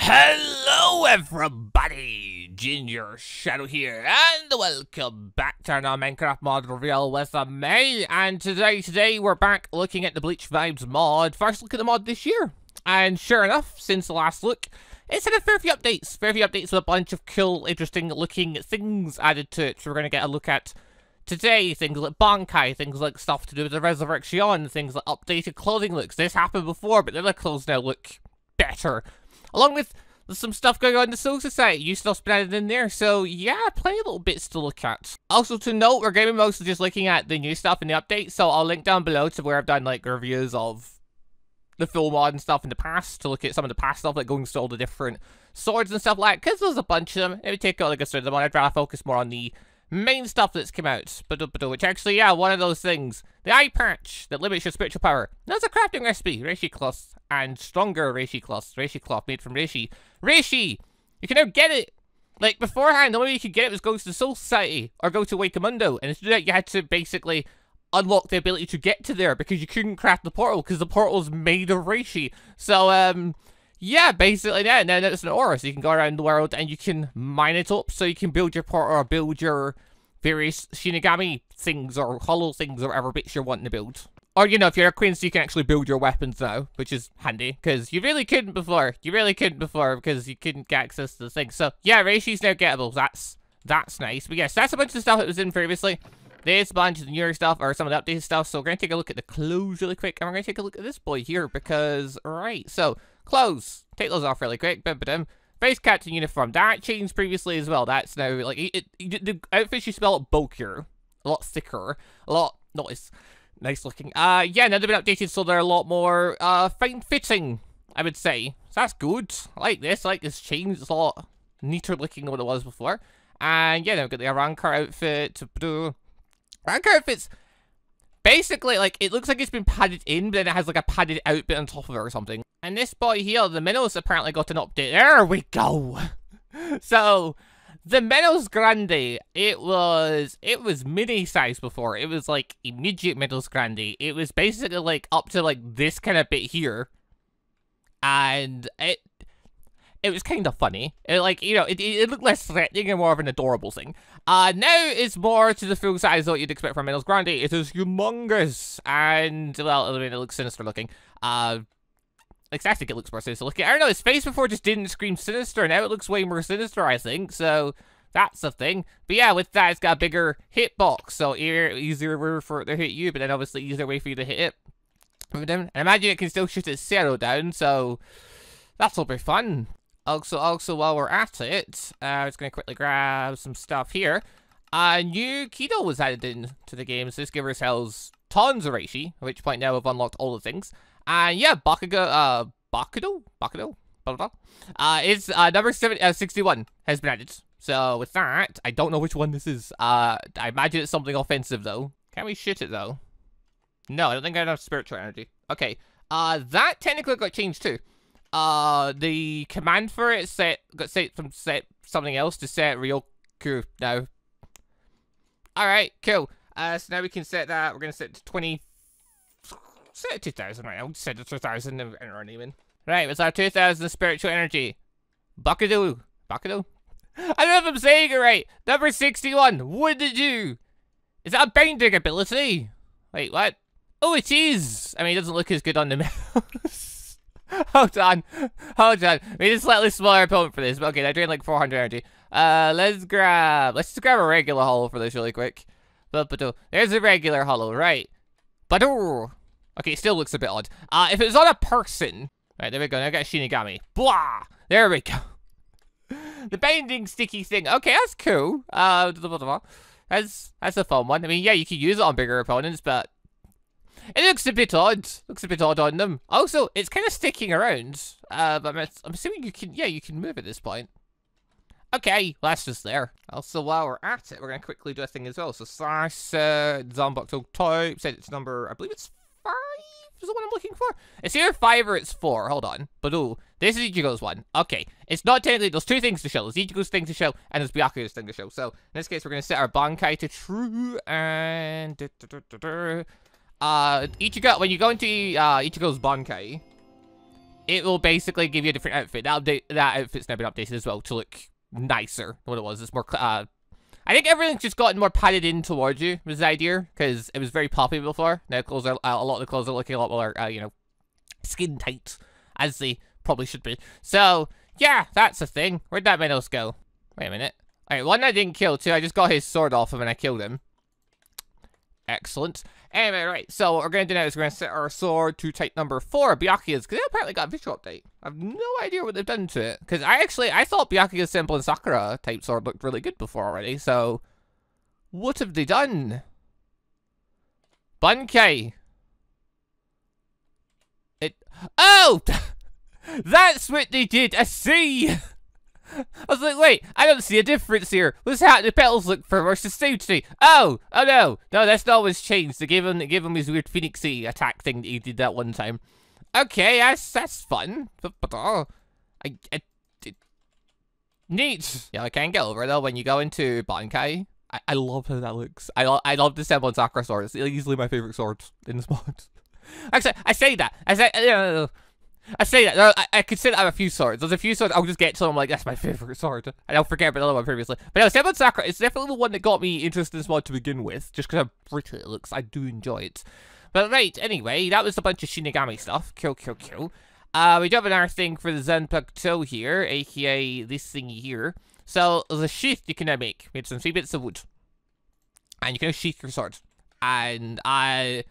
Hello everybody, Ginger Shadow here, and welcome back to our Minecraft mod reveal with me. And today we're back looking at the Bleach Vibes mod. First look at the mod this year, and sure enough, since the last look, it's had a fair few updates with a bunch of cool, interesting looking things added to it. So we're going to get a look at today, things like Bankai, things like stuff to do with the Resurrection, things like updated clothing looks. This happened before, but the clothes now look better. Along with some stuff going on in the Soul Society, new stuff's been added in there, so yeah, plenty of little bits to look at. Also to note, we're going to be mostly just looking at the new stuff in the update, so I'll link down below to where I've done like reviews of the full mod and stuff in the past, to look at some of the past stuff, like going to all the different swords and stuff like that, because there's a bunch of them. It would take out like a sort of them, I'd rather focus more on the main stuff that's come out, which actually, yeah, one of those things. The eye patch that limits your spiritual power. That's a crafting recipe. Reishi cloth and stronger Reishi cloth. Reishi cloth made from Reishi. Reishi! You can now get it! Like, beforehand, the only way you could get it was go to the Soul Society or go to Wakamundo. And to do that, you had to basically unlock the ability to get to there because you couldn't craft the portal because the portal's made of Reishi. So, yeah, basically, yeah, now it's an aura, so you can go around the world and you can mine it up so you can build your portal or build your various Shinigami things or hollow things or whatever bits you're wanting to build. Or, you know, if you're a queen, so you can actually build your weapons now, which is handy, because you really couldn't before. Because you couldn't get access to the thing. So, yeah, Reishi's now gettable. That's nice. But yes, that's a bunch of stuff that was in previously. There's a bunch of the newer stuff, or some of the updated stuff, so we're going to take a look at the clothes really quick, and we're going to take a look at this boy here, because, right, so, clothes. Take those off really quick. Bim-ba-dim. Face captain uniform. That changed previously as well. That's now, like, the outfits you smell a lot bulkier, a lot thicker, a lot, nice looking. Yeah, now they've been updated so they're a lot more, fine-fitting, I would say. So that's good. I like this. I like this change. It's a lot neater looking than what it was before. And, yeah, now we've got the Arrancar outfit. Arrancar outfit's basically, like, it looks like it's been padded in, but then it has, like, a padded out bit on top of it or something. And this boy here, the Minos, apparently got an update. There we go! So, the Minos Grande, it was mini size before. It was, like, immediate Minos Grande. It was basically, like, up to, like, this kind of bit here. And it was kind of funny. It looked less threatening and more of an adorable thing. Now it's more to the full size of what you'd expect from Minos Grande. It is humongous. And, well, it looks sinister looking. I think it looks more sinister looking. I don't know, his face before just didn't scream sinister. Now it looks way more sinister, I think. So, that's the thing. But yeah, with that, it's got a bigger hitbox. So, easier for it to hit you, but then obviously easier way for you to hit it. And imagine it can still shoot its zero down, so that'll be fun. Also, while we're at it, I'm just going to quickly grab some stuff here. New Kido was added into the game, so this gives ourselves tons of Reishi, at which point now we've unlocked all the things. And yeah, Bakudo, blah, blah, blah. It's, number 61 has been added. So with that, I don't know which one this is. I imagine it's something offensive, though. Can we shoot it, though? No, I don't think I have enough spiritual energy. Okay, that technically got changed, too. The command for it got set from something else to set Ryoku now. Alright, cool. So now we can set that. We're going to set it to 20. Set it to 2,000 right now. Set it to 2,000 and our name in. Right, it's our 2,000 spiritual energy. Bakudo. I don't know if I'm saying it right. Number 61. What did it do? Is that a binding ability? Wait, what? Oh, it is. I mean, it doesn't look as good on the mouse. Hold on. We just slightly smaller opponent for this. But okay, I drained like 400 energy. Let's just grab a regular hollow for this really quick. There's a regular hollow, right? Okay, it still looks a bit odd. If it was on a person, right, there we go. Now I got a Shinigami. Blah! There we go. The binding sticky thing. Okay, that's cool. That's a fun one. I mean, yeah, you can use it on bigger opponents, but it looks a bit odd. On them. Also, it's kind of sticking around. But I'm assuming you can move at this point. Okay, well, that's just there. Also, while we're at it, we're going to quickly do a thing as well. So, slash Zanbox type, set its number, I believe it's 5 is the one I'm looking for. It's either 5 or it's 4, hold on. But oh, this is Ichigo's one. Okay, it's not technically, there's 2 things to show. There's Ichigo's thing to show, and there's Byakuya's thing to show. So, in this case, we're going to set our Bankai to true, and Ichigo, when you go into Ichigo's Bankai, it will basically give you a different outfit. That outfit's now been updated as well to look nicer than what it was. It's more, I think everything's just gotten more padded in towards you, was the idea, because it was very poppy before. Now clothes are, a lot of the clothes are looking a lot more, you know, skin tight, as they probably should be. So, yeah, that's the thing. Where'd that Minos go? Wait a minute. Alright, one I didn't kill, two I just got his sword off him and I killed him. Excellent. Anyway, right, so what we're going to do now is we're going to set our sword to type number 4, Byakuya's, because they apparently got a visual update. I have no idea what they've done to it, because I thought Byakuya's Simple and Sakura type sword looked really good before already, so what have they done? Bunkai. Oh! That's what they did, I see! I was like, wait, I don't see a difference here. What's happening? The petals look firmer substantially. Oh no, that's not what's changed. They gave him his weird phoenixy attack thing that he did that one time. Okay, that's fun. Neat. Yeah, I can't get over it though when you go into Bankai. I love how that looks. I love the Simple and Sakura sword. It's easily my favorite sword in this mod. Actually, I say that. I could say that I have a few swords. There's a few swords, I'll just get to them like, that's my favorite sword. And I'll forget about the other one previously. But no, Simple Sakura, it's definitely the one that got me interested in this mod to begin with. Just because how pretty it looks, I do enjoy it. But right, anyway, that was a bunch of Shinigami stuff. Cool. We do have another thing for the Zanpakuto here, aka this thingy here. So, there's a sheath you can now make. We have some 3 bits of wood. And you can now sheath your sword. But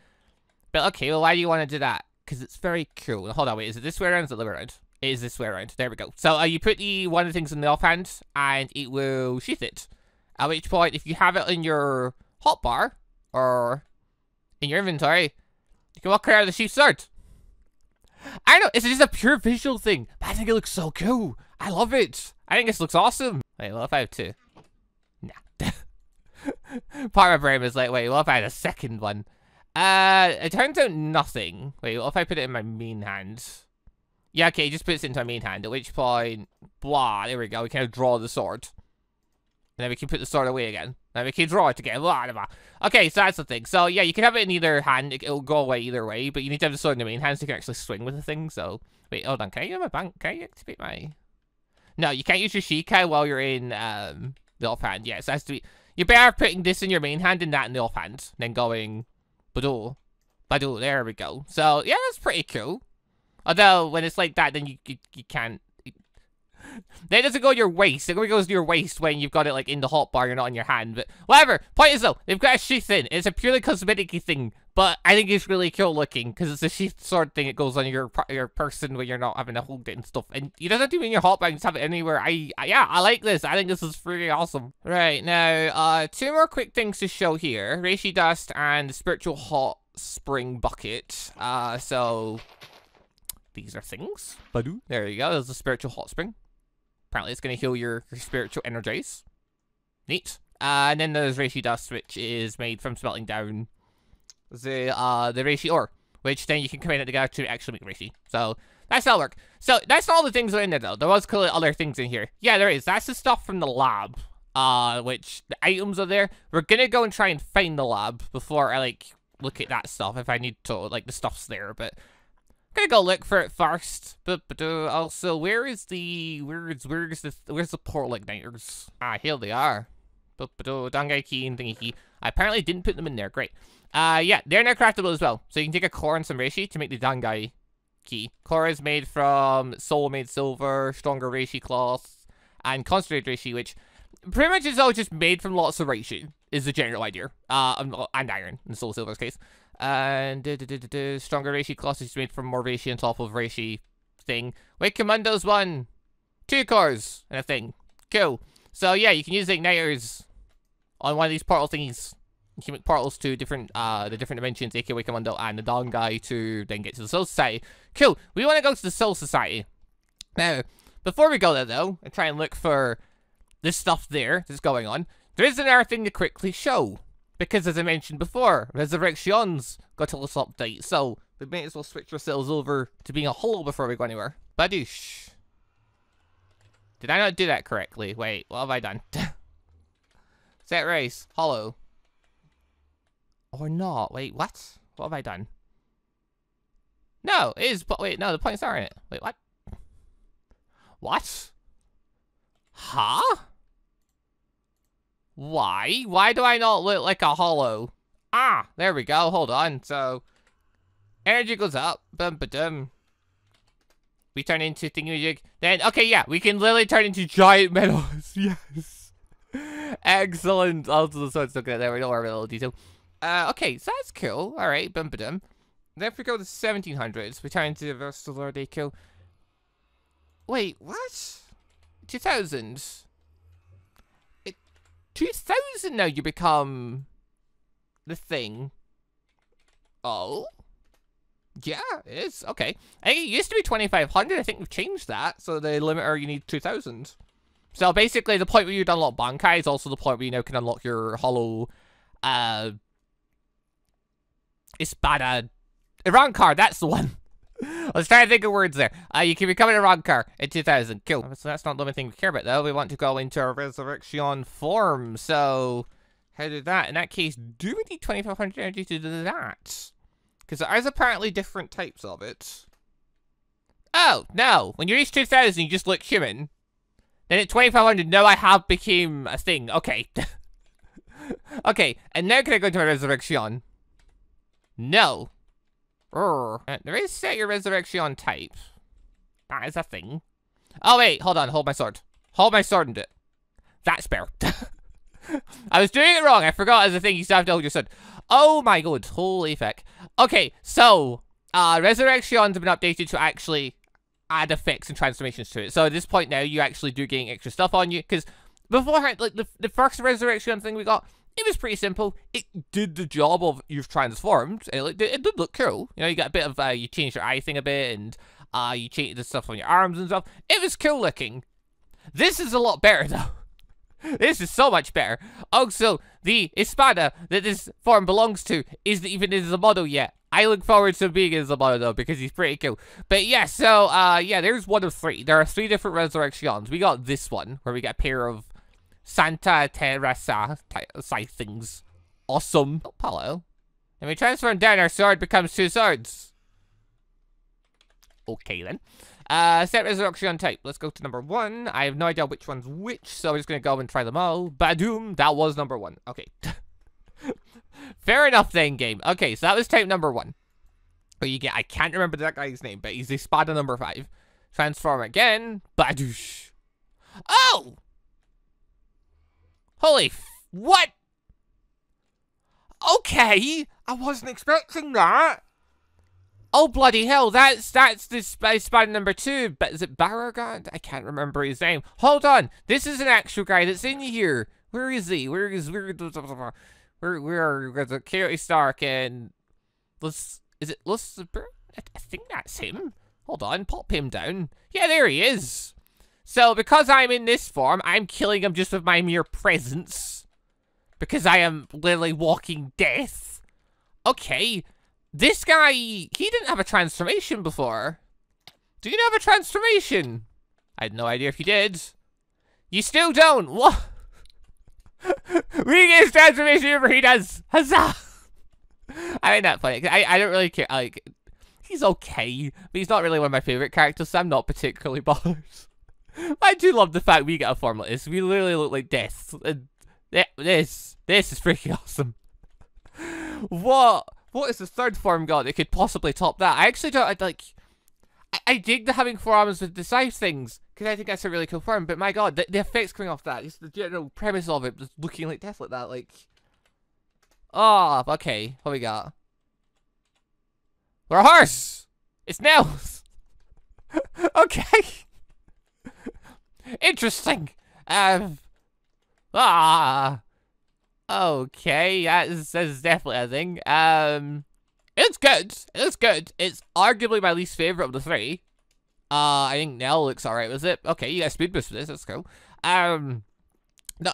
okay, well, why do you want to do that? Because it's very cool. Hold on, wait, is it this way around or is it the other way around? It is this way around. There we go. So you put one of the things in the offhand, and it will sheath it. At which point, if you have it in your hotbar, or in your inventory, you can walk around with the sheath sword. I know, it's just a pure visual thing, but I think it looks so cool. I love it. I think this looks awesome. Wait, what if I have 2? Nah. Part of my brain is like, wait, what if I had a second one? It turns out nothing. Wait, what if I put it in my main hand? Yeah, okay, just puts it into my main hand, at which point, blah, there we go, we can draw the sword. And then we can put the sword away again. Then we can draw it again, blah, blah. Okay, so that's the thing. So, yeah, you can have it in either hand, it'll go away either way, but you need to have the sword in the main hand so you can actually swing with the thing, so... Wait, hold on, can I use my bank? Can I activate my... No, you can't use your Shikai while you're in, the offhand. Yes, it has to be... You're better putting this in your main hand and that in the offhand, then going... Badoo, there we go. So, yeah, that's pretty cool. Although, when it's like that, then you can't... Then it doesn't go to your waist. It only goes to your waist when you've got it, like, in the hotbar, you're not in your hand. But, whatever. Point is, though, they've got a sheath in. It's a purely cosmetic-y thing. But I think it's really cool looking, because it's a sheath sword thing that goes on your person when you're not having to hold it and stuff. And you don't have to be in your hotbar, you just have it anywhere. Yeah, I like this. I think this is pretty awesome. Right, now, 2 more quick things to show here. Reishi Dust and the Spiritual Hot Spring Bucket. So, these are things. Badoo. There you go, there's the Spiritual Hot Spring. Apparently it's going to heal your spiritual energies. Neat. And then there's Reishi Dust, which is made from smelting down the Reishi ore, which then you can combine it together to actually make Reishi. So, that's how it works. So, that's all the things that are in there, though. There was clearly other things in here. Yeah, there is. That's the stuff from the lab, which the items are there. We're going to go and try and find the lab before I, like, look at that stuff, if I need to, like, the stuff's there, but... Gonna go look for it first, but also where's the portal igniters? Ah, here they are. Dangai key and thingy key. I apparently didn't put them in there. Great. Yeah, they're now craftable as well. So you can take a core and some reishi to make the Dangai key. Core is made from soul-made silver, stronger reishi cloth, and concentrated reishi, which pretty much is all just made from lots of reishi. Is the general idea. And iron in soul silver's case. And stronger reishi cloth is made from more reishi on top of reishi thing. Wake Commandos 1, 2 cores and a thing. Cool. So yeah, you can use the igniters on one of these portal thingies. You can make portals to different the different dimensions, aka Wake Commando and the Dangai to then get to the Soul Society. Cool. We want to go to the Soul Society. Now, before we go there though, and try and look for this stuff there that's going on, there is another thing to quickly show. Because, as I mentioned before, Resurrection's got a little update, so we may as well switch ourselves over to being a hollow before we go anywhere. Badoosh. Did I not do that correctly? Wait, what have I done? Set race, hollow. Or not? Wait, what? What have I done? No, it is, but wait, no, the points are in it. Wait, what? What? Huh? Why? Why do I not look like a hollow? Ah, there we go, hold on. So, energy goes up, bum ba dum. We turn into thingamajig. Then, okay, yeah, we can literally turn into giant meadows. Yes. Excellent. Also, the sword's looking at there, we don't have a little detail. Okay, so that's cool. Alright, bum ba dum. Then if we go to 1700s, we turn into the Versatile Lord Echo. Wait, what? 2000? 2000 now you become the thing. Oh? Yeah, it is. Okay. I think it used to be 2500. I think we've changed that. So the limiter, you need 2000. So basically, the point where you'd unlock Bankai is also the point where you now can unlock your hollow, Espada. Irankar, that's the one. Let's try to think of words there. You can become an Irankar in 2000. Cool. So that's not the only thing we care about, though. We want to go into our Resurrection form. So, how do that? In that case, do we need 2500 energy to do that? Because there is apparently different types of it. Oh, no. When you reach 2000, you just look human. Then at 2500, now I have became a thing. Okay. Okay, and now can I go to my Resurrection? No. There is set your Resurrection type. That is a thing. Oh wait, hold on, hold my sword. Hold my sword and do it. That's better. I was doing it wrong, I forgot as a thing you still have to hold your sword. Oh my god, holy feck. Okay, so, Resurrections have been updated to actually add effects and transformations to it. So at this point now, you actually do gain extra stuff on you, because beforehand, like, the first Resurrection thing we got, it was pretty simple. It did the job of you've transformed. It did look cool. You know, you got a bit of, you changed your eye thing a bit, and you changed the stuff on your arms and stuff. It was cool looking. This is a lot better, though. This is so much better. Also, the Espada that this form belongs to isn't even in the model yet. I look forward to being in the model, though, because he's pretty cool. But yeah, so, yeah, there's one of three. There are 3 different Resurrections. We got this one, where we get a pair of Santa Teresa side things. Awesome. Oh, Paulo. And we transform down, our sword becomes 2 swords. Okay, then. Set Resurrection type. Let's go to number 1. I have no idea which one's which, so I'm just going to go and try them all. Badoom. That was number 1. Okay. Fair enough then, game. Okay, so that was type number 1. But you get, I can't remember that guy's name, but he's the Espada number 5. Transform again. Badoosh. Oh! Holy what? Okay, I wasn't expecting that. Oh bloody hell, that's the Spider number 2. But is it Barragad? I can't remember his name. Hold on, this is an actual guy that's in here. Where is he? Where is Coyote Stark and is it Lucifer? I think that's him. Hold on, pop him down. Yeah, there he is. So, because I'm in this form, I'm killing him just with my mere presence. Because I am literally walking death. Okay. This guy, he didn't have a transformation before. Do you have a transformation? I had no idea if you did. You still don't. What? We get his transformation whenever he does. Huzzah! I find that funny. I don't really care. Like, he's okay. But he's not really one of my favorite characters, so I'm not particularly bothered. I do love the fact we get a form like this. We literally look like death. This is freaking awesome. What is the 3rd form got that could possibly top that? I actually don't, I dig the having 4 arms with the scythe things, because I think that's a really cool form, but my god, the effects coming off that, just the general premise of it, just looking like death like that, like... Oh, okay, what we got? We're a horse! It's Nels! Okay! Interesting. Okay, that's definitely a thing. It's good. It's good. It's arguably my least favorite of the 3. I think Nell looks alright with it. Okay, you got a speed boost for this. That's cool. Not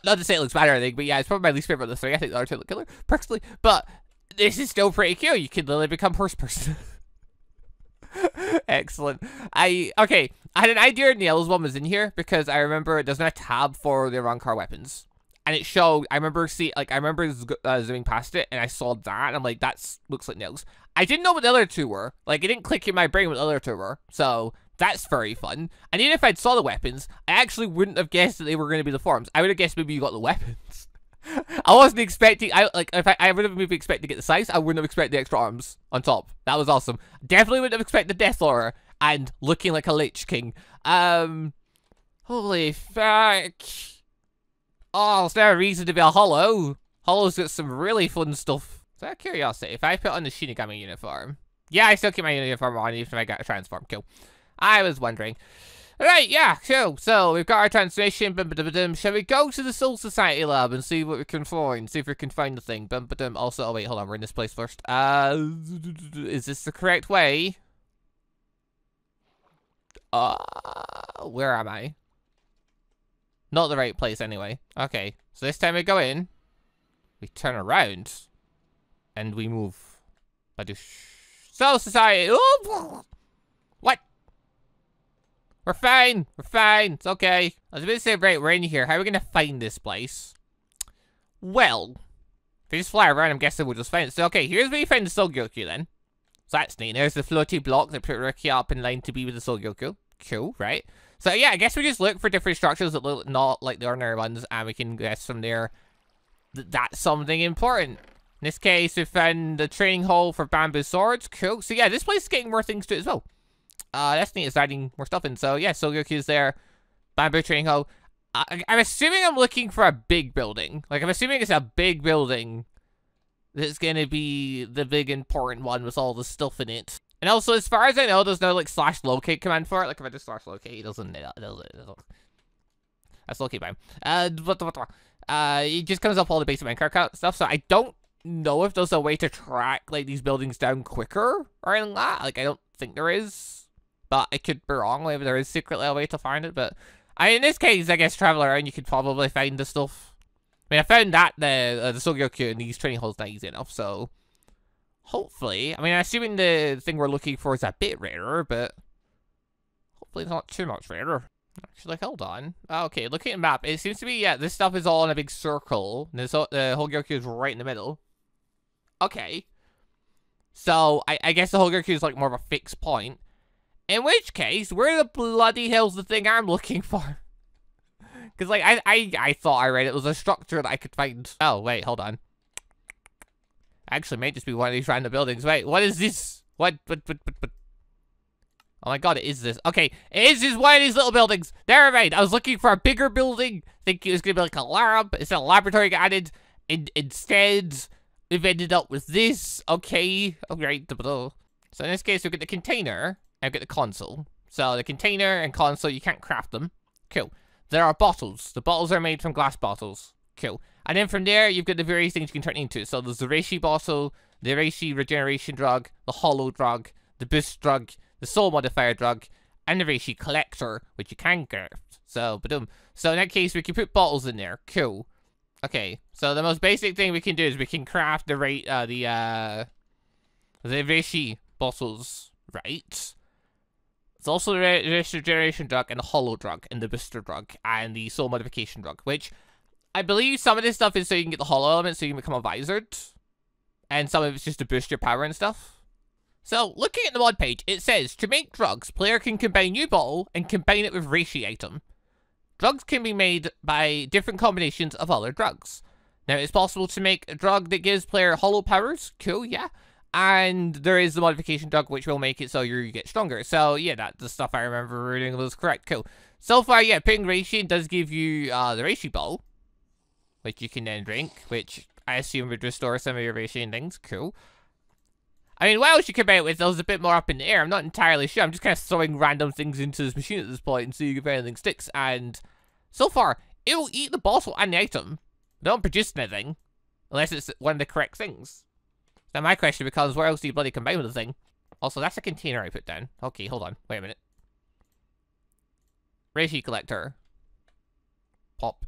to say it looks bad or anything, but yeah, it's probably my least favorite of the 3. I think the other 2 look killer, personally. But this is still pretty cool. You can literally become horse person. Excellent. Okay, I had an idea Neil's one was in here because I remember it doesn't have a tab for the Irankar weapons. and it showed. I remember zooming past it, and I saw that, and I'm like, that looks like nails. I didn't know what the other two were. Like, it didn't click in my brain what the other two were. So that's very fun. And even if I'd saw the weapons, I actually wouldn't have guessed that they were going to be the forms. I would have guessed maybe you got the weapons. I wasn't expecting. I would have maybe expected to get the size. I wouldn't have expected the extra arms on top. That was awesome. Definitely wouldn't have expected the Deathlord and looking like a Lich King. Holy fuck. Oh, is there a reason to be a Hollow? Hollow's got some really fun stuff. So out of curiosity, if I put on the Shinigami uniform. Yeah, I still keep my uniform on even if I got a transform. Cool. I was wondering. Alright, yeah, cool. So, we've got our transmission. Shall we go to the Soul Society lab and see what we can find? See if we can find the thing. Also, oh wait, hold on, we're in this place first. Is this the correct way? Where am I? Not the right place anyway. Okay, so this time we go in. We turn around. And we move. Soul Society! Oh, what? We're fine. We're fine. It's okay. I was about to say, right, we're in here. How are we going to find this place? Well, if we just fly around, I'm guessing we'll just find it. So, okay, here's where you find the Soul Gyoku, then. So that's neat. There's the floaty block that put Riki up in line to be with the Soul Gyoku. Cool, right? So, yeah, I guess we just look for different structures that look not like the ordinary ones, and we can guess from there that that's something important. In this case, we found the training hall for bamboo swords. Cool. So, yeah, this place is getting more things to it as well. That's neat. It's adding more stuff in. So, yeah, Soul Gyoku is there. Bamboo training hall. I'm assuming I'm looking for a big building. Like, I'm assuming it's a big building that's going to be the big important one with all the stuff in it. And also, as far as I know, there's no, like, /locate command for it. Like, if I just /locate, it doesn't. That's locate by him. It just comes up all the basic Minecraft stuff. So, I don't know if there's a way to track, like, these buildings down quicker or anything like that. Like, I don't think there is. But I could be wrong. Maybe there is secretly a way to find it. But in this case, I guess travel around, you could probably find the stuff. I mean, I found that the Soul Gyoku in these training halls not easy enough. So hopefully, I mean, assuming the thing we're looking for is a bit rarer, but hopefully it's not too much rarer. Actually, hold on. Okay, looking at the map, it seems to be, yeah, this stuff is all in a big circle. And the whole Gyoku is right in the middle. Okay. So I guess the whole Gyoku is like more of a fixed point. In which case, where the bloody hell's the thing I'm looking for? Because, like, I thought I read it was a structure that I could find. Oh, wait, hold on. Actually, it may just be one of these random buildings. Wait, what is this? What? Oh my god, it is this. Okay, it is just one of these little buildings. Never mind, I was looking for a bigger building. Thinking it was going to be like a lab. It's a laboratory got added. Instead, we've ended up with this. Okay, alright. So in this case, we've got the container. I've got the console. So the container and console, you can't craft them. Cool. There are bottles. The bottles are made from glass bottles. Cool. And then from there, you've got the various things you can turn into. So there's the Reishi bottle, the Reishi regeneration drug, the hollow drug, the boost drug, the soul modifier drug, and the Reishi collector, which you can craft. So, ba-dum. So in that case, we can put bottles in there. Cool. Okay. So the most basic thing we can do is we can craft the Reishi bottles, right? It's also the regeneration drug and the hollow drug and the booster drug and the soul modification drug, which I believe some of this stuff is so you can get the hollow element so you can become a Vizard. And some of it's just to boost your power and stuff. So, looking at the mod page, it says, to make drugs, player can combine new bottle and combine it with Reishi item. Drugs can be made by different combinations of other drugs. Now, it's possible to make a drug that gives player hollow powers. Cool, yeah. And there is the modification drug, which will make it so you get stronger. So, yeah, that's the stuff I remember reading was correct. Cool. So far, yeah, putting Reishi does give you the Reishi ball, which you can then drink, which I assume would restore some of your Reishi and things. Cool. I mean, what else you come out with those a bit more up in the air? I'm not entirely sure. I'm just kind of throwing random things into this machine at this point and seeing if anything sticks. And so far, it will eat the bottle and the item. They don't produce anything, unless it's one of the correct things. Now my question becomes, where else do you bloody combine with the thing? Also, that's a container I put down. Okay, hold on. Wait a minute. Reishi collector. Pop.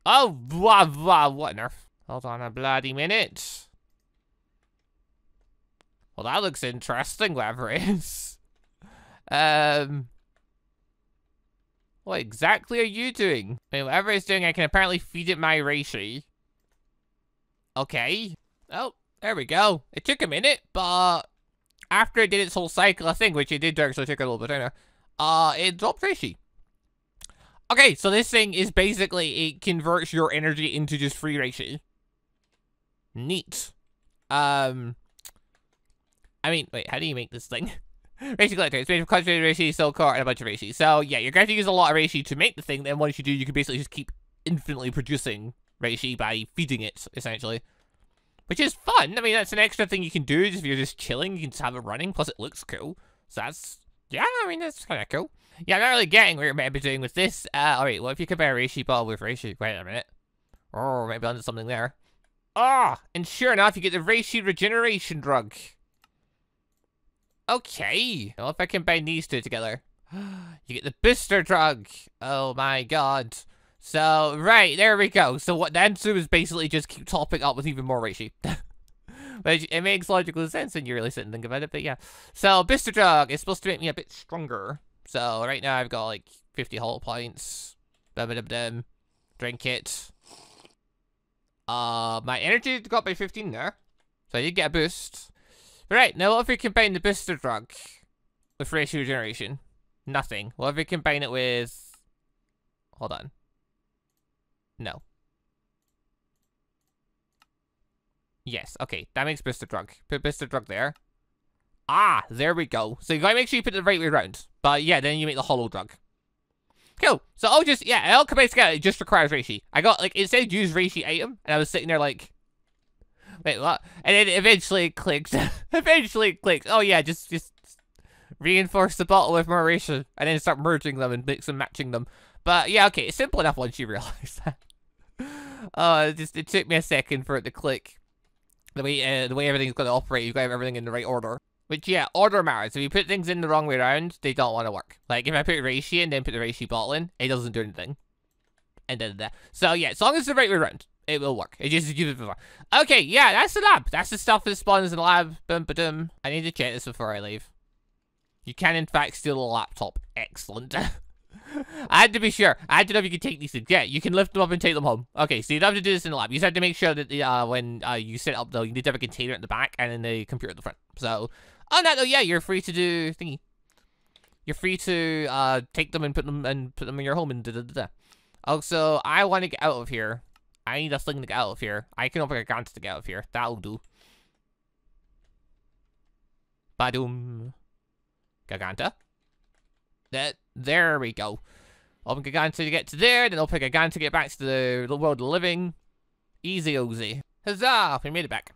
Oh, what on earth? Hold on a bloody minute. Well, that looks interesting, whatever it is. What exactly are you doing? I mean, whatever it's doing, I can apparently feed it my reishi. Okay. Oh, there we go. It took a minute, but after it did its whole cycle of thing, which it did actually take a little bit, I know, it dropped reishi. Okay, so this thing is basically, it converts your energy into just free reishi. Neat. I mean, wait, how do you make this thing? Reishi collector. It's made of concentrated reishi, soul core, and a bunch of reishi. So, yeah, you're going to use a lot of reishi to make the thing. Then once you do, you can basically just keep infinitely producing reishi by feeding it, essentially. Which is fun. I mean, that's an extra thing you can do if you're just chilling. You can just have it running. Plus, it looks cool. So that's, yeah, I mean, that's kind of cool. Yeah, I'm not really getting what you're meant to be doing with this. Alright, what if you compare a reishi ball with reishi? Wait a minute. Oh, maybe onto something there. Ah, and sure enough, you get the reishi regeneration drug. Okay. Well, if I combine these two together, you get the booster drug. Oh my god. So, right, there we go. So what then do is basically just keep topping up with even more reishi. Which, it makes logical sense when you really sit and think about it, but yeah. So, booster drug is supposed to make me a bit stronger. So, right now I've got like 50 hollow points. Drink it. My energy got up by 15 there. So I did get a boost. Right, now what if we combine the booster drug with reishi regeneration? Nothing. What if we combine it with... Hold on. No. Yes, okay. That makes booster drug. Put booster drug there. Ah, there we go. So you gotta make sure you put it the right way around. But yeah, then you make the hollow drug. Cool. So I'll just, yeah, it'll combine together. It just requires reishi. I got, like, it said use reishi item, and I was sitting there like... Wait, what? And then eventually it clicked. Eventually it clicked. Oh yeah, just reinforce the bottle with more reishi, and then start merging them and mix and matching them. But yeah, okay, it's simple enough once you realize that. It took me a second for it to click. The way everything's going to operate, you've got to have everything in the right order. Which, yeah, order matters. If you put things in the wrong way around, they don't want to work. Like, if I put reishi and then put the reishi bottle in, it doesn't do anything. And then. So, yeah, as long as it's the right way around, it will work. It just gives it before. Okay, yeah, that's the lab. That's the stuff that spawns in the lab. Boom-ba-doom. I need to check this before I leave. You can, in fact, steal a laptop. Excellent. I had to be sure. I had to know if you could take these things. Yeah, you can lift them up and take them home. Okay, so you don't have to do this in the lab. You just have to make sure that when you set it up, though, you need to have a container at the back and then the computer at the front. So, on that, though, yeah, you're free to do thingy. You're free to take them and put them in your home and da-da-da-da. Also, I want to get out of here. I need a thing to get out of here. I can open a gun to get out of here. That'll do. Badoom. Giganta. There we go. Open Giganta to get to there, then open Giganta to get back to the world of the living. Easy ozy. Huzzah! We made it back.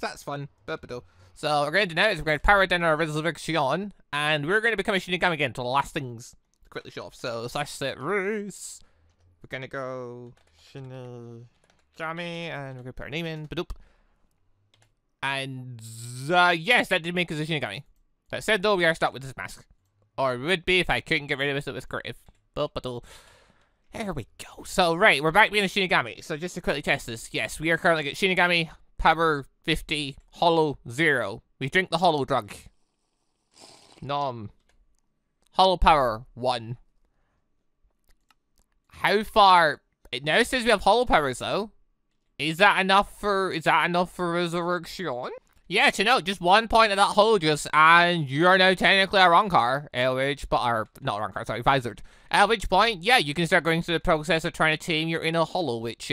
That's fun. So what we're going to do now is we're going to power down our resurrection, and we're going to become a Shinigami again until the last things quickly show off. So slash set race. We're going to go Shinigami, and we're going to put our name in. Badoop. And yes, that did make us a Shinigami. That said, though, we are stuck with this mask. Or we would be if I couldn't get rid of it with creative. There we go. So, right, we're back being a Shinigami. So, just to quickly test this. Yes, we are currently at Shinigami, power 50, hollow 0. We drink the hollow drug. Nom. Hollow power 1. How far... It now says we have hollow powers, though. Is that enough for resurrection? Yeah, to know, just 1 point of that hollow juice, and you're now technically a Rancor, not Rancor, sorry, Vizard. At which point, yeah, you can start going through the process of trying to tame your inner hollow, which,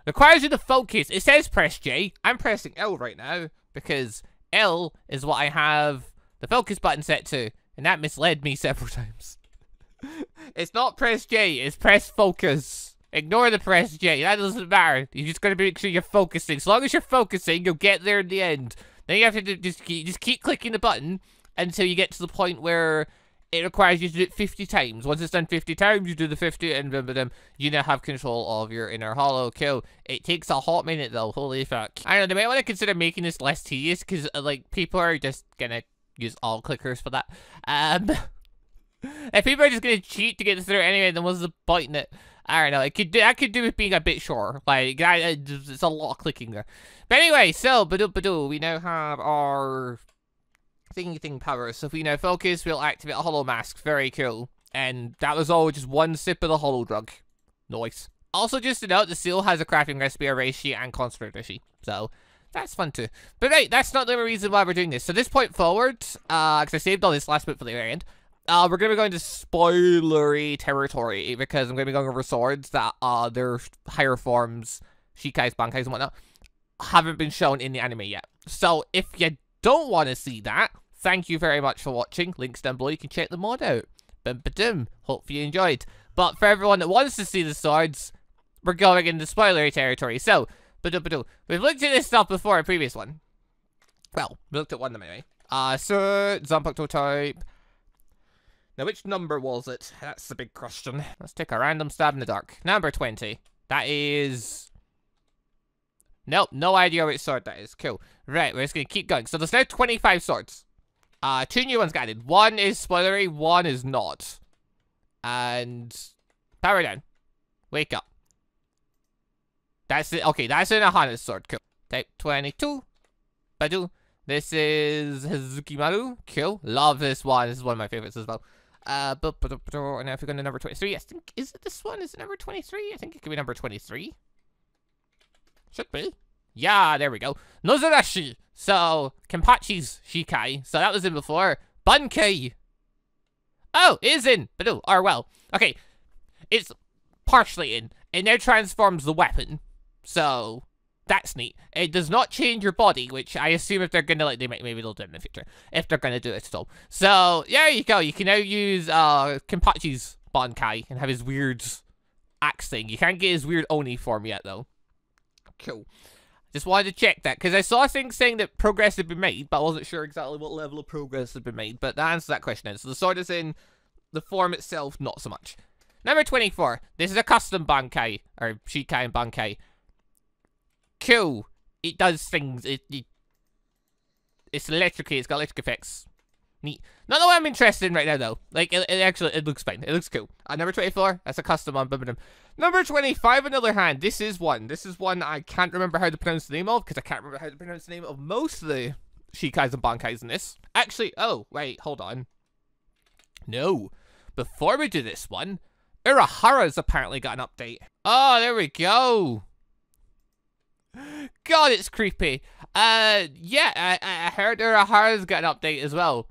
requires you to focus. It says press J. I'm pressing L right now, because L is what I have the focus button set to, and that misled me several times. It's not press J, it's press focus. Ignore the press J. That doesn't matter. You just gotta make sure you're focusing. As long as you're focusing, you'll get there in the end. Then you have to just keep clicking the button until you get to the point where it requires you to do it 50 times. Once it's done 50 times, you do the 50, and you now have control of your inner hollow. Cool. It takes a hot minute, though. Holy fuck. I don't know, they might want to consider making this less tedious, because, like, people are just gonna use all clickers for that. If people are just gonna cheat to get through anyway, then what's the point in it? I don't know. I could do with being a bit shorter. Like, it's a lot of clicking there. But anyway, so, we now have our thingy thing power. So if we now focus, we'll activate a hollow mask. Very cool. And that was all just one sip of the hollow drug. Nice. Also, just to note, the seal has a crafting recipe, a race sheet, and constructor sheet. So, that's fun too. But right, that's not the only reason why we're doing this. So this point forward, because I saved all this last bit for the very end, we're going to be going to spoilery territory, because I'm going to be going over swords that, their higher forms, Shikais, Bankais, and whatnot, haven't been shown in the anime yet. So, if you don't want to see that, thank you very much for watching. Links down below, you can check the mod out. Bum-ba-dum. Hope you enjoyed. But for everyone that wants to see the swords, we're going into spoilery territory. So, we've looked at this stuff before, a previous one. Well, we looked at one of them anyway. So, Zanpakuto type. Now, which number was it? That's the big question. Let's take a random stab in the dark. Number 20. That is... Nope, no idea which sword that is. Cool. Right, we're just gonna keep going. So there's now 25 swords. 2 new ones got added. One is spoilery, one is not. And... Power down. Wake up. That's it. Okay, that's an Ahana's sword. Cool. Type 22. Badu. This is Hazukimaru. Cool. Love this one. This is one of my favorites as well. And now if we go to number 23, I think, is it this one? Is it number 23? I think it could be number 23. Should be. Yeah, there we go. Nozarashi. So, Kenpachi's Shikai. So that was in before. Bankei. Oh, it is in. Badu. Or well. Okay. It's partially in. It now transforms the weapon. So, that's neat. It does not change your body, which I assume if they're gonna, like, maybe they'll do it in the future. If they're gonna do it at all. So, there you go. You can now use, Kenpachi's Bankai and have his weird axe thing. You can't get his weird Oni form yet, though. Cool. Just wanted to check that, because I saw things saying that progress had been made, but I wasn't sure exactly what level of progress had been made. But that answers that question then. So the sword is in, the form itself, not so much. Number 24. This is a custom Bankai, or Shikai and Bankai. Cool. It does things. It's electric. It's got electric effects. Neat. Not the one I'm interested in right now, though. Like, it looks fine. It looks cool. Number 24. That's a custom one. Number 25, on the other hand, this is one. This is one I can't remember how to pronounce the name of, because I can't remember how to pronounce the name of most of the Shikais and Bankais in this. Actually, oh, wait, hold on. No. Before we do this one, Urahara's apparently got an update. Oh, there we go. God, it's creepy. Yeah, I heard Urahara's got an update as well.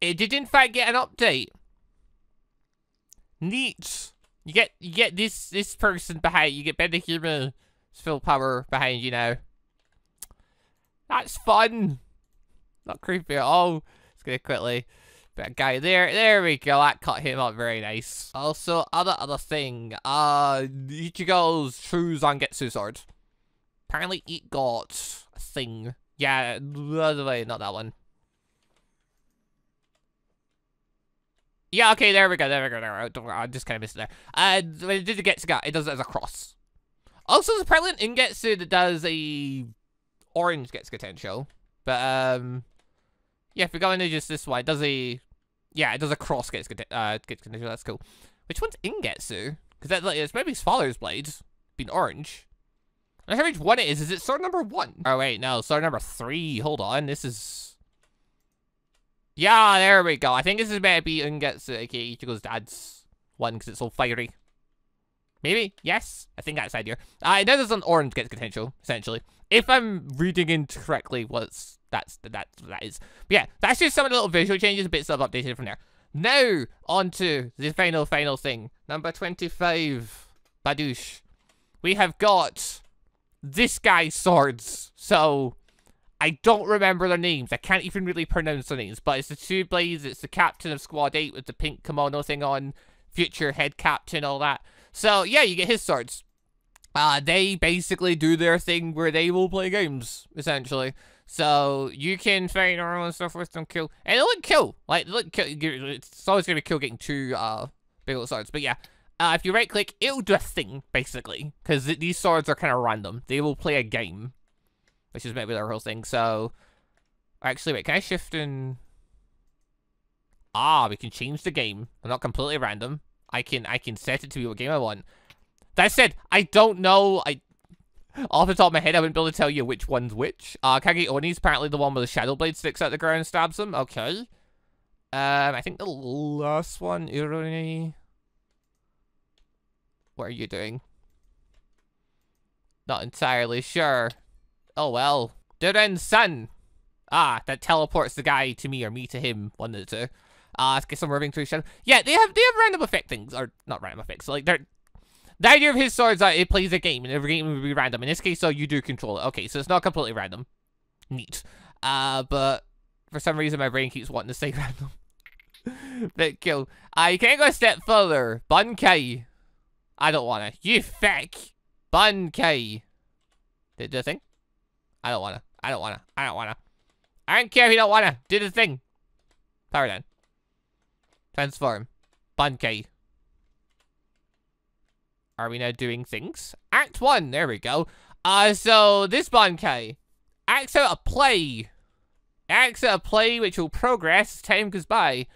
It did in fact get an update. Neat. You get this person behind you. Get Benihira's full power behind you now. That's fun. Not creepy at all. Let's get it quickly. That guy there. There we go. That cut him up very nice. Also, other thing. Ichigo's true Zangetsu sword. Apparently it got a thing. Yeah, the way, not that one. Yeah, okay, there we go. I just kind of missed it there. When it did the Getsuga, it does it as a cross. Also, there's apparently an Ingetsu that does a orange Getsuga Tensho. But, yeah, if we go into just this one, it does a... Yeah, it does a cross Getsuga Tensho. That's cool. Which one's Ingetsu? Because it's maybe his father's blade, being orange. I'm not sure which one it is. Is it sword number 1? Oh, wait, no. Sword number 3. Hold on. This is... Yeah, there we go. I think this is maybe Ungetsu, aka Ichigo's dad's one, because it's all fiery. Maybe? Yes? I think that's the idea. It does an orange Getsuga Tensho, essentially. If I'm reading into correctly what that is. But yeah, that's just some of the little visual changes, and bits that I've updated from there. Now, on to the final thing. Number 25. Badoosh. We have got this guy's swords. So... I don't remember their names. I can't even really pronounce their names. But it's the two blades. It's the captain of Squad 8 with the pink kimono thing on. Future head captain, all that. So, yeah, you get his swords. They basically do their thing where they will play games, essentially. So, you can fight normal and stuff with them, cool. And they look cool. Like, they look cool. It's always going to be cool getting two big old swords. But, yeah. If you right-click, it'll do a thing, basically. Because these swords are kind of random. They will play a game. Which is maybe their whole thing, so... Actually, wait, can I shift in... we can change the game. They're not completely random. I can set it to be what game I want. That said, I don't know, off the top of my head, I wouldn't be able to tell you which one's which. Kage Oni's apparently the one where the Shadow Blade sticks out the ground and stabs them. Okay. I think the last one, Irony. What are you doing? Not entirely sure. Oh well. Duran's son. Ah, that teleports the guy to me or me to him. One of the two. I guess I'm moving through shadow. Yeah, they have random effect things, or not random effects. Like the idea of his sword is that it plays a game, and every game will be random. In this case, so you do control it. Okay, so it's not completely random. Neat. But for some reason my brain keeps wanting to say random. Bit cool. You can't go a step further. Bunkai. I don't wanna. You feck. Bunkai. Did it do the thing? I don't wanna. I don't wanna. I don't wanna. I don't care if you don't wanna. Do the thing. Power down. Transform. Bunkai. Are we now doing things? Act 1. There we go. So this Bunkai acts out a play. Acts out a play which will progress as time goes by.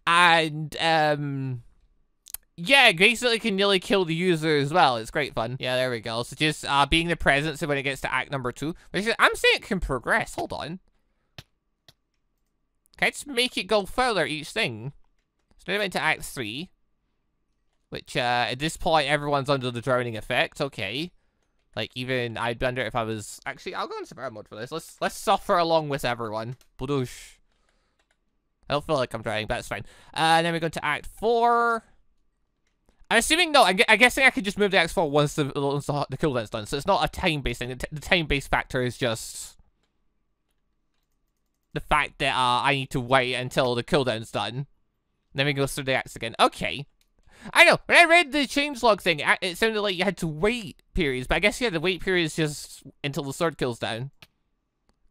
And, yeah, basically can nearly kill the user as well. It's great fun. Yeah, there we go. So just, being the present, so when it gets to act number 2. Which is, I'm saying it can progress. Hold on. Can I just make it go further, each thing? So now I went to act 3. Which, at this point, everyone's under the drowning effect. Okay. Like, even I'd be under it if I was... Actually, I'll go into survival mode for this. Let's suffer along with everyone. Badoosh. I don't feel like I'm drowning, but it's fine. And then we go to Act 4. I'm assuming, no, I'm guessing I could just move to Act 4 once the cooldown's done. So it's not a time-based thing. The time-based factor is just... the fact that I need to wait until the cooldown's done. Then we go through the acts again. Okay. I know, when I read the changelog thing, it sounded like you had to wait periods, but I guess, yeah, the wait period is just until the sword kills down.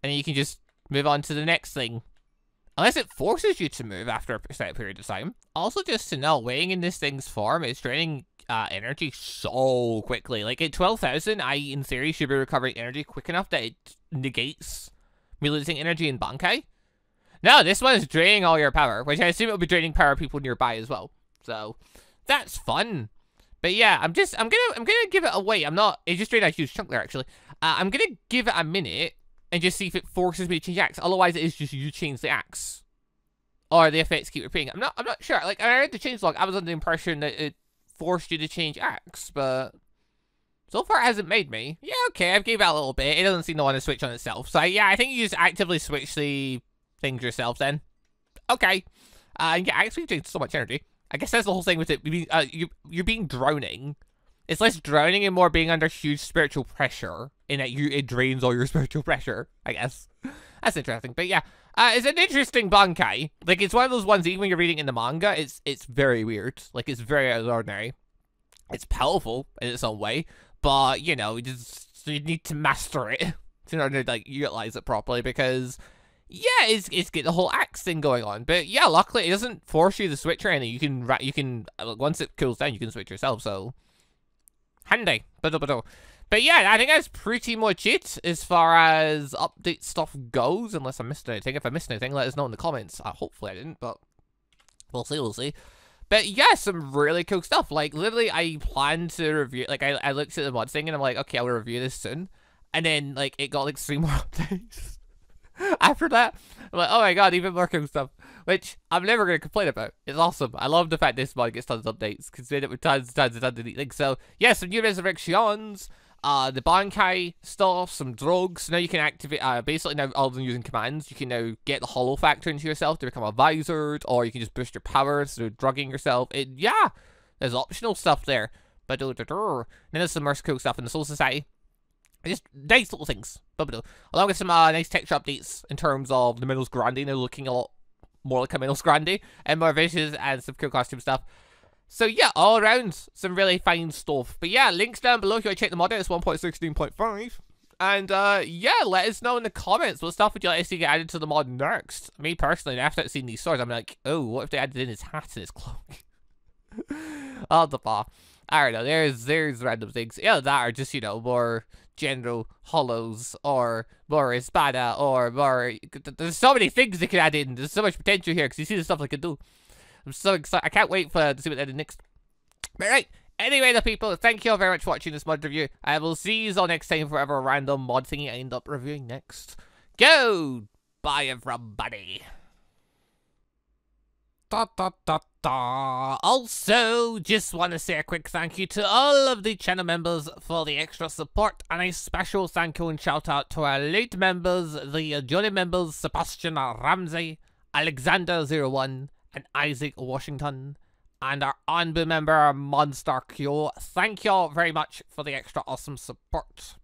And then you can just move on to the next thing. Unless it forces you to move after a set period of time. Also, just to know, waiting in this thing's form is draining energy so quickly. Like, at 12,000, I, in theory, should be recovering energy quick enough that it negates me losing energy in Bankai. No, this one is draining all your power, which I assume it will be draining power people nearby as well. So... that's fun. But yeah, I'm gonna give it a wait. It just drained a huge chunk there, actually. I'm gonna give it a minute and just see if it forces me to change axe. Otherwise, it is just you change the axe. Or the effects keep repeating. I'm not sure. Like, when I read the changelog, I was under the impression that it forced you to change axe, but so far it hasn't made me. Yeah, okay, I've gave it a little bit. It doesn't seem to want to switch on itself. So yeah, I think you just actively switch the things yourself then. Okay. And yeah, actually drains so much energy. I guess that's the whole thing with it. You're being drowning. It's less drowning and more being under huge spiritual pressure. In that it drains all your spiritual pressure, I guess. That's interesting. But yeah, it's an interesting Bankai. Like, it's one of those ones, even when you're reading in the manga, it's very weird. Like, it's very out of the ordinary. It's powerful in its own way. But, you know, you need to master it in order to, like, utilize it properly, because... yeah, it's get the whole axe thing going on, but yeah, luckily it doesn't force you to switch or anything. You can once it cools down, you can switch yourself. So handy, but yeah, I think that's pretty much it as far as update stuff goes. Unless I missed anything. If I missed anything, let us know in the comments. Hopefully I didn't, but we'll see. But yeah, some really cool stuff. Like, literally, I planned to review. Like, I looked at the mod thing and I'm like, okay, I'll review this soon. And then like it got like 3 more updates. After that, I'm like, oh my god, even more cool stuff, which I'm never going to complain about. It's awesome. I love the fact this mod gets tons of updates, because it with tons of neat things. So, yeah, some new resurrections, the Bankai stuff, some drugs. Now you can activate, basically now, other than using commands, you can now get the hollow factor into yourself to become a wizard, or you can just boost your power through drugging yourself. Yeah, there's optional stuff there. But then there's some more cool stuff in the Soul Society. Just nice little things. Along with some nice texture updates in terms of the Minos Grande, now looking a lot more like a Minos Grande, and more vicious, and some cool costume stuff. So yeah, all around, some really fine stuff. But yeah, links down below if you want to check the mod out. It's 1.16.5. And yeah, let us know in the comments what stuff would you like to see get added to the mod next. Me personally, after seeing these swords, I'm like, oh, what if they added in his hat and his cloak? Oh, the bar. I don't know, there's random things. Yeah, that are just, you know, more general hollows, or more espada, or more... there's so many things they could add in. There's so much potential here, because you see the stuff they can do. I'm so excited. I can't wait to see what they do next. But right, anyway, the people, thank you all very much for watching this mod review. I will see you all next time for whatever random mod thingy I end up reviewing next. Go! Bye, everybody. Also, just want to say a quick thank you to all of the channel members for the extra support, and a special thank you and shout out to our late members, the Johnny members, Sebastian Ramsey, Alexander01, and Isaac Washington, and our Anbu member, Monster Q. Thank you all very much for the extra awesome support.